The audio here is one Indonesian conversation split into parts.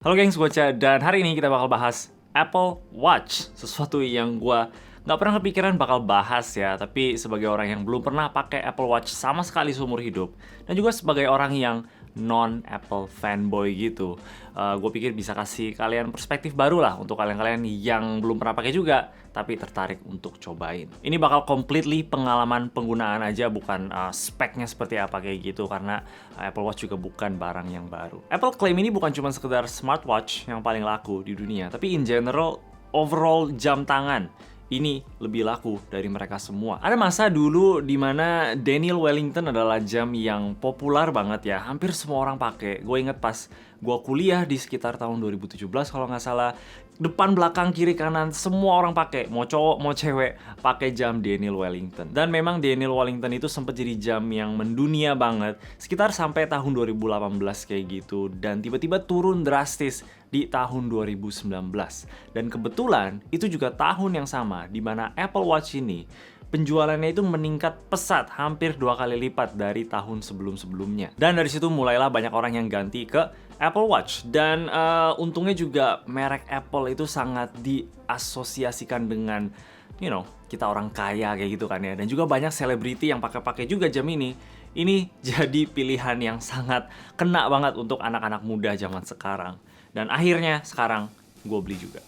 Halo gengs, gue Cha, dan hari ini kita bakal bahas Apple Watch. Sesuatu yang gue nggak pernah kepikiran bakal bahas ya, tapi sebagai orang yang belum pernah pakai Apple Watch sama sekali seumur hidup, dan juga sebagai orang yang non-Apple fanboy gitu, gue pikir bisa kasih kalian perspektif baru lah untuk kalian-kalian yang belum pernah pakai juga, tapi tertarik untuk cobain. Ini bakal completely pengalaman penggunaan aja, bukan speknya seperti apa kayak gitu, karena Apple Watch juga bukan barang yang baru. Apple klaim ini bukan cuma sekedar smartwatch yang paling laku di dunia, tapi in general, overall jam tangan ini lebih laku dari mereka semua. Ada masa dulu di mana Daniel Wellington adalah jam yang populer banget ya. Hampir semua orang pakai. Gue inget pas gue kuliah di sekitar tahun 2017 kalau nggak salah. Depan, belakang, kiri, kanan, semua orang pakai. Mau cowok, mau cewek, pakai jam Daniel Wellington. Dan memang Daniel Wellington itu sempat jadi jam yang mendunia banget. Sekitar sampai tahun 2018 kayak gitu. Dan tiba-tiba turun drastis di tahun 2019. Dan kebetulan itu juga tahun yang sama di mana Apple Watch ini penjualannya itu meningkat pesat, hampir 2 kali lipat dari tahun sebelum-sebelumnya. Dan dari situ mulailah banyak orang yang ganti ke Apple Watch. Dan untungnya juga merek Apple itu sangat diasosiasikan dengan kita orang kaya kayak gitu kan ya. Dan juga banyak selebriti yang pakai juga jam ini. Ini jadi pilihan yang sangat kena banget untuk anak-anak muda zaman sekarang. Dan akhirnya sekarang gue beli juga.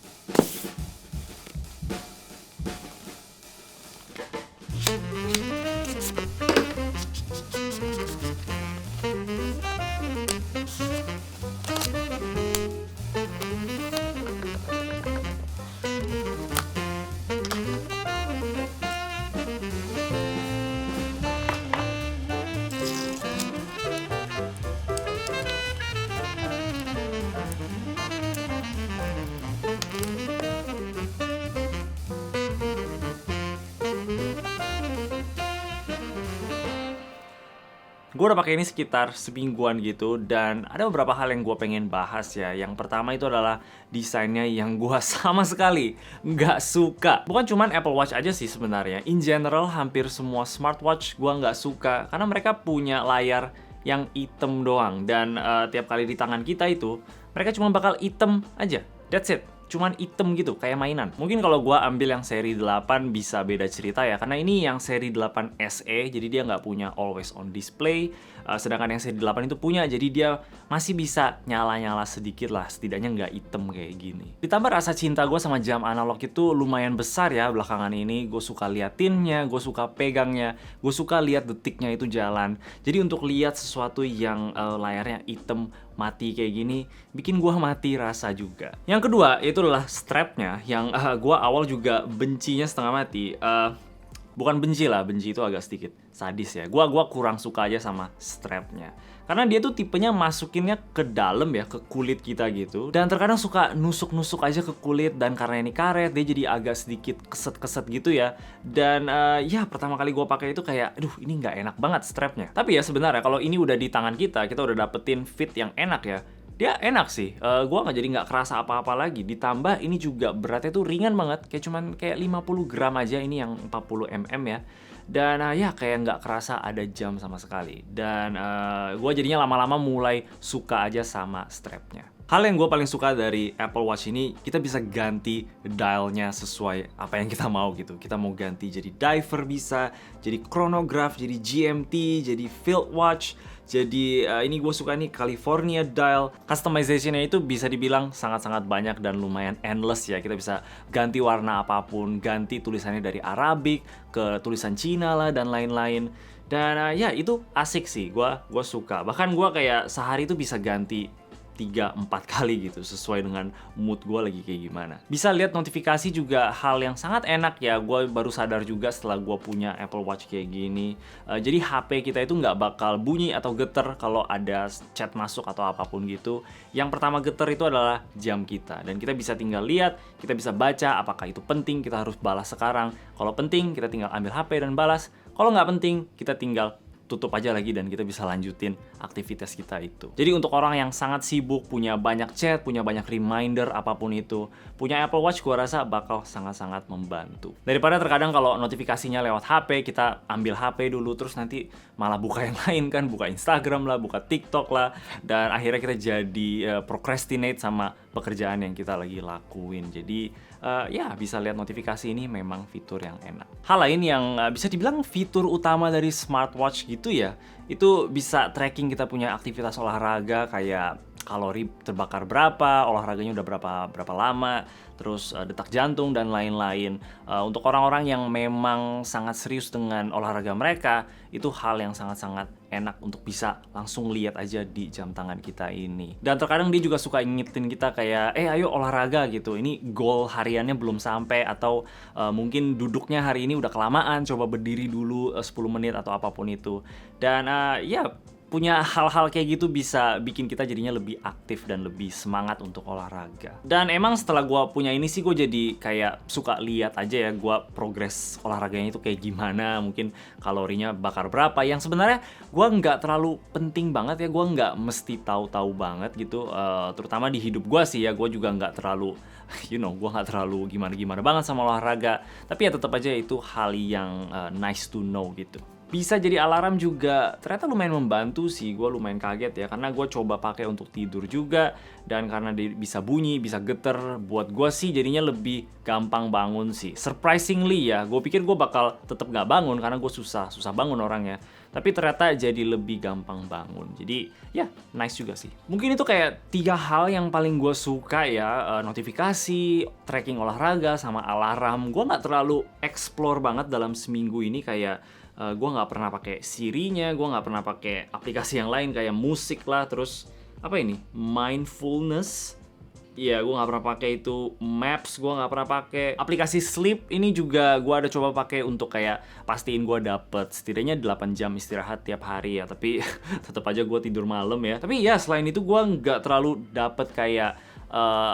Gue udah pakai ini sekitar semingguan gitu, dan ada beberapa hal yang gue pengen bahas ya. Yang pertama itu adalah desainnya yang gue sama sekali nggak suka. Bukan cuman Apple Watch aja sih sebenarnya. In general, hampir semua smartwatch gue nggak suka karena mereka punya layar yang hitam doang. Dan tiap kali di tangan kita itu, mereka cuma bakal hitam aja. That's it. Cuman item gitu, kayak mainan. Mungkin kalau gua ambil yang seri 8 bisa beda cerita ya, karena ini yang seri 8 SE, jadi dia nggak punya always on display. Sedangkan yang seri 8 itu punya, jadi dia masih bisa nyala-nyala sedikit lah, setidaknya nggak item kayak gini. Ditambah rasa cinta gue sama jam analog itu lumayan besar ya belakangan ini. Gue suka liatinnya, gue suka pegangnya, gue suka lihat detiknya itu jalan. Jadi untuk lihat sesuatu yang layarnya item mati kayak gini, bikin gue mati rasa juga. Yang kedua itu adalah strapnya, yang gue awal juga bencinya setengah mati. Bukan benci lah, benci itu agak sedikit sadis ya. Gua kurang suka aja sama strapnya, karena dia tuh tipenya masukinnya ke dalam ya, ke kulit kita gitu. Dan terkadang suka nusuk-nusuk aja ke kulit, dan karena ini karet, dia jadi agak sedikit keset-keset gitu ya. Dan ya pertama kali gua pakai itu kayak, aduh ini nggak enak banget strapnya. Tapi ya sebenarnya kalau ini udah di tangan kita udah dapetin fit yang enak ya. Dia enak sih, gue nggak kerasa apa-apa lagi. Ditambah ini juga beratnya tuh ringan banget, kayak 50 gram aja, ini yang 40 mm ya. Dan ya kayak nggak kerasa ada jam sama sekali. Dan gue jadinya lama-lama mulai suka aja sama strapnya. Hal yang gue paling suka dari Apple Watch ini, kita bisa ganti dialnya sesuai apa yang kita mau gitu. Kita mau ganti jadi diver bisa, jadi chronograph, jadi GMT, jadi field watch. Jadi ini gue suka nih California dial. Customizationnya itu bisa dibilang sangat-sangat banyak dan lumayan endless ya. Kita bisa ganti warna apapun, ganti tulisannya dari Arabic ke tulisan Cina lah dan lain-lain. Dan ya itu asik sih, gue suka. Bahkan gue kayak sehari itu bisa ganti 3-4 kali gitu, sesuai dengan mood gue lagi kayak gimana. Bisa lihat notifikasi juga hal yang sangat enak ya. Gue baru sadar juga setelah gue punya Apple Watch kayak gini. Jadi HP kita itu nggak bakal bunyi atau geter kalau ada chat masuk atau apapun gitu. Yang pertama geter itu adalah jam kita, dan kita bisa tinggal lihat, kita bisa baca apakah itu penting, kita harus balas sekarang. Kalau penting, kita tinggal ambil HP dan balas. Kalau nggak penting, kita tinggal tutup aja lagi dan kita bisa lanjutin aktivitas kita itu. Jadi untuk orang yang sangat sibuk, punya banyak chat, punya banyak reminder apapun itu, punya Apple Watch gua rasa bakal sangat-sangat membantu. Daripada terkadang kalau notifikasinya lewat HP, kita ambil HP dulu terus nanti malah buka yang lain kan, buka Instagram lah, buka TikTok lah, dan akhirnya kita jadi procrastinate sama pekerjaan yang kita lagi lakuin. Jadi ya bisa lihat notifikasi, ini memang fitur yang enak. Hal lain yang bisa dibilang fitur utama dari smartwatch gitu ya, itu bisa tracking kita punya aktivitas olahraga, kayak kalori terbakar berapa, olahraganya udah berapa lama, terus detak jantung dan lain-lain. Untuk orang-orang yang memang sangat serius dengan olahraga mereka, itu hal yang sangat-sangat enak untuk bisa langsung lihat aja di jam tangan kita ini. Dan terkadang dia juga suka ingetin kita kayak, ayo olahraga gitu, ini goal hariannya belum sampai, atau mungkin duduknya hari ini udah kelamaan, coba berdiri dulu 10 menit atau apapun itu. Dan ya punya hal-hal kayak gitu bisa bikin kita jadinya lebih aktif dan lebih semangat untuk olahraga. Dan emang setelah gue punya ini sih, gue jadi kayak suka lihat aja ya gue progres olahraganya itu kayak gimana, mungkin kalorinya bakar berapa, yang sebenarnya gue nggak terlalu penting banget ya, gue nggak mesti tahu-tahu banget gitu, terutama di hidup gue sih ya, gue juga nggak terlalu gue nggak terlalu gimana-gimana banget sama olahraga, tapi ya tetap aja itu hal yang nice to know gitu. Bisa jadi alarm juga, ternyata lumayan membantu sih, gue lumayan kaget ya, karena gue coba pakai untuk tidur juga, dan karena dia bisa bunyi, bisa geter, buat gue sih jadinya lebih gampang bangun sih. Surprisingly ya, gue pikir gue bakal tetap gak bangun, karena gue susah bangun orangnya, tapi ternyata jadi lebih gampang bangun. Jadi ya nice juga sih. Mungkin itu kayak 3 hal yang paling gue suka ya, notifikasi, tracking olahraga, sama alarm. Gue gak terlalu explore banget dalam seminggu ini, kayak gue nggak pernah pakai Siri-nya, gue nggak pernah pakai aplikasi yang lain kayak musik lah, terus apa ini, mindfulness, iya gue nggak pernah pakai itu, Maps gue nggak pernah pakai, aplikasi Sleep ini juga gue ada coba pakai untuk kayak pastiin gue dapet setidaknya 8 jam istirahat tiap hari ya, tapi tetap aja gue tidur malam ya. Tapi ya selain itu gue nggak terlalu dapet kayak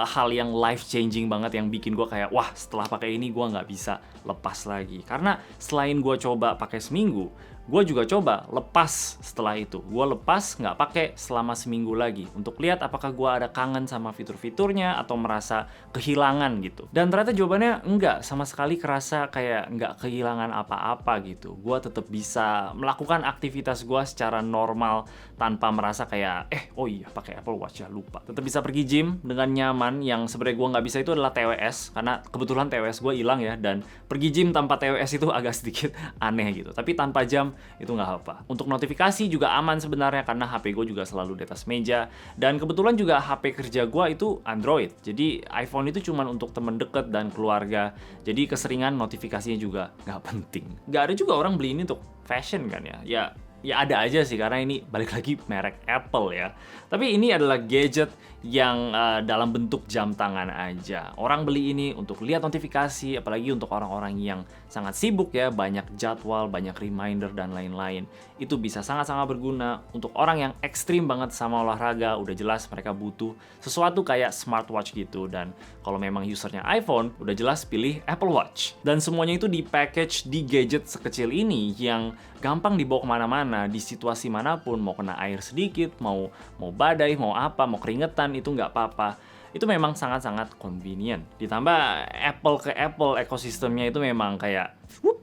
hal yang life changing banget yang bikin gue kayak wah, setelah pakai ini gue nggak bisa lepas lagi. Karena selain gue coba pakai seminggu, gue juga coba lepas setelah itu. Gue lepas nggak pakai selama seminggu lagi untuk lihat apakah gue ada kangen sama fitur-fiturnya atau merasa kehilangan gitu. Dan ternyata jawabannya enggak, sama sekali kerasa kayak nggak kehilangan apa-apa gitu. Gue tetap bisa melakukan aktivitas gue secara normal tanpa merasa kayak oh iya pakai Apple Watch ya lupa. Tetap bisa pergi gym dengan nyaman. Yang sebenarnya gue nggak bisa itu adalah TWS, karena kebetulan TWS gue hilang ya, dan pergi gym tanpa TWS itu agak sedikit aneh gitu. Tapi tanpa jam itu nggak apa. Untuk notifikasi juga aman sebenarnya, karena HP gue juga selalu di atas meja, dan kebetulan juga HP kerja gue itu Android, jadi iPhone itu cuma untuk temen deket dan keluarga, jadi keseringan notifikasinya juga nggak penting. Nggak ada juga orang beli ini untuk fashion kan ya ada aja sih, karena ini balik lagi merek Apple ya. Tapi ini adalah gadget yang dalam bentuk jam tangan aja. Orang beli ini untuk lihat notifikasi, apalagi untuk orang-orang yang sangat sibuk ya, banyak jadwal, banyak reminder dan lain-lain. Itu bisa sangat-sangat berguna untuk orang yang ekstrim banget sama olahraga. Udah jelas mereka butuh sesuatu kayak smartwatch gitu, dan kalau memang usernya iPhone, udah jelas pilih Apple Watch. Dan semuanya itu di package di gadget sekecil ini yang gampang dibawa kemana-mana, di situasi manapun, mau kena air sedikit, mau badai, mau apa, mau keringetan, itu nggak apa-apa. Itu memang sangat-sangat convenient. Ditambah Apple ke Apple ekosistemnya itu memang kayak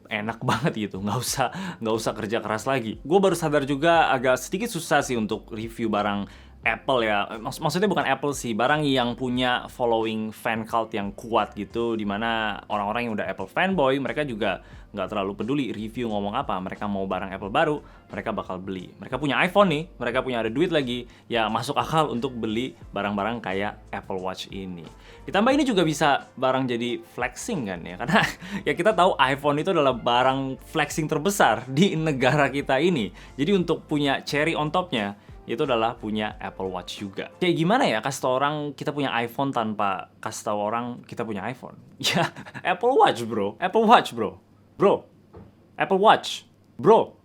enak banget gitu, nggak usah kerja keras lagi. Gue baru sadar juga agak sedikit susah sih untuk review barang Apple ya, maksudnya bukan Apple sih, barang yang punya following fan cult yang kuat gitu, dimana orang-orang yang udah Apple fanboy, mereka juga nggak terlalu peduli review ngomong apa. Mereka mau barang Apple baru, mereka bakal beli. Mereka punya iPhone nih, mereka punya ada duit lagi, ya masuk akal untuk beli barang-barang kayak Apple Watch ini. Ditambah ini juga bisa barang jadi flexing kan ya, karena ya kita tahu iPhone itu adalah barang flexing terbesar di negara kita ini. Jadi untuk punya cherry on topnya, itu adalah punya Apple Watch juga. Kayak gimana ya kasih tau orang kita punya iPhone tanpa kasih tau orang kita punya iPhone? Ya, Apple Watch bro. Apple Watch bro. Bro. Apple Watch. Bro.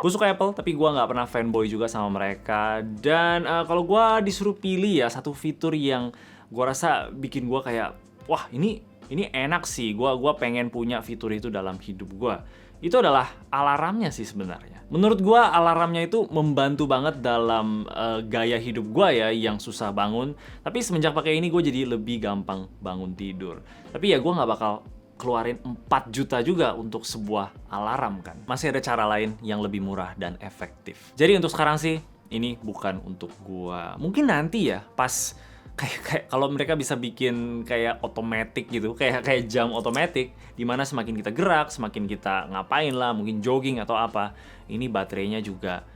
Gue suka Apple, tapi gue nggak pernah fanboy juga sama mereka. Dan kalau gue disuruh pilih ya satu fitur yang gue rasa bikin gue kayak, wah ini enak sih. Gue pengen punya fitur itu dalam hidup gue. itu adalah alarmnya sih sebenarnya. Menurut gua alarmnya itu membantu banget dalam gaya hidup gua ya yang susah bangun. Tapi semenjak pakai ini gue jadi lebih gampang bangun tidur. Tapi ya gua nggak bakal keluarin 4 juta juga untuk sebuah alarm kan. Masih ada cara lain yang lebih murah dan efektif. Jadi untuk sekarang sih ini bukan untuk gua. Mungkin nanti ya pas kayak kalau mereka bisa bikin kayak otomatis gitu, kayak jam otomatis di mana semakin kita gerak, semakin kita ngapain lah, mungkin jogging atau apa, ini baterainya juga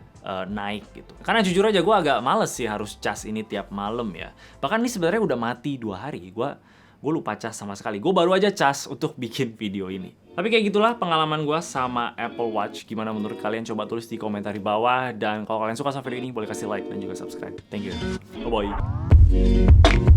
naik gitu. Karena jujur aja gue agak males sih harus cas ini tiap malam ya. Bahkan ini sebenarnya udah mati 2 hari. Gue lupa cas sama sekali. Gue baru aja cas untuk bikin video ini. Tapi kayak gitulah pengalaman gue sama Apple Watch. Gimana menurut kalian? Coba tulis di komentar di bawah. Dan kalau kalian suka sama video ini, boleh kasih like dan juga subscribe. Thank you. Bye-bye.